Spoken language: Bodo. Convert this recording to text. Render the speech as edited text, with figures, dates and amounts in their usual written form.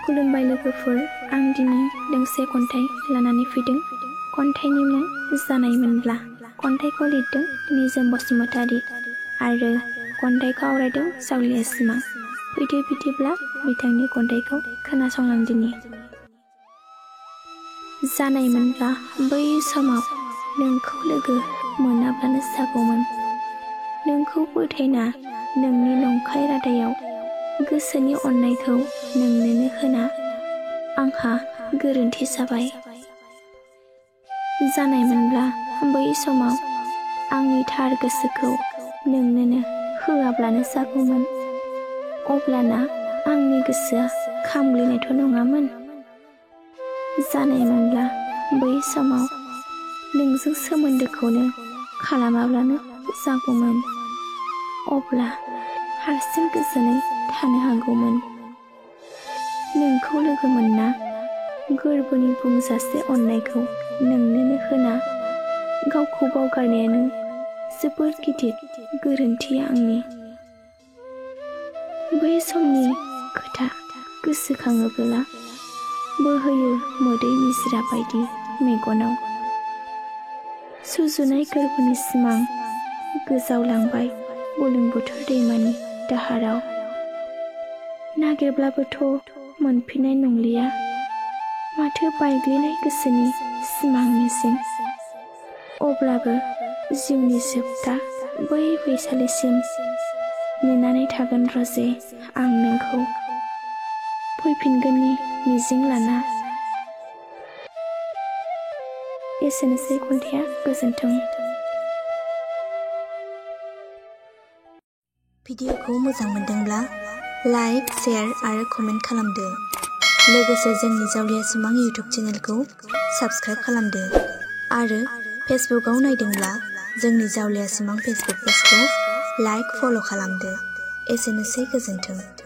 खुलुमबाय लोगोफोर, आं दिनै दोंसे खन्थाइ लानानै फैदों। खन्थाइनि मुं जानायमोनब्ला। खन्थाइखौ लिरदों निजोम बसुमतारी आरो खन्थाइखौ आवरायदों जावलिया सिमां। फैदो बिदिब्ला बिथांनि खन्थाइखौ खोनासंलांदिनि। जानायमोनब्ला बै समाव नोंखौ लोगो मोनाब्लानो जागौमोन। नोंखौ फोथायना नोंनि नंखाय रादायाव गोसोनि अननायखौ नोंनोनो होना आंहा गोरोन्थि जाबाय। जानायमोनब्ला बै समाव आंनि थार गोसोखौ नोंनोनो होआब्लानो जागौमोन। अब्लाना आंनि गोसोआ खामग्लिनायथ' नङामोन। जानायमोनब्ला बै समाव नोंजों सोमोन्दोखौनो खालामाब्लानो जागौमोन। अब्ला हारसिं गोजोनै थानो हागौमोन। नोंखौ लोगो मोनना गोरबोनि बुंजासे अननायखौ नोंनोनो होना गावखौ बावगारनायानो जोबोर गिदिर गोरोन्थि आंनि। बै समनि खोथा गोसोखाङोब्ला बोहैयो मोदै निजिरा बायदि मेगनाव। सुजुनाय गोरबोनि सिमां गोजावलांबाय बुरलुंबुथुर दैमानि दाहाराव। नागिरब्लाबोथ' मोनफिननाय नंलिया माथो बायग्लिनाय गोसोनि सिमां मिजिं। अब्लाबो जिउनि जोबथा बै फैसालिसिम नेनानै थागोन रजे आं नोंखौ फैफिनगोननि मिजिं लाना। एसेनोसै खन्थाइया, गोजोन्थों। भिडिअखौ मोजां मोनदोंब्ला लाइक, शेयार आरो कमेन्ट खालामदो। लोगोसे जोंनि जावलिया सिमां इउटिउब चेनेलखौ साबस्क्राइब खालामदो आरो फेसबुकआव नायदोंब्ला जोंनि जावलिया सिमां फेसबुक पेजखौ लाइक, फल' खालामदो। एसेनोसै, गोजोन्थों।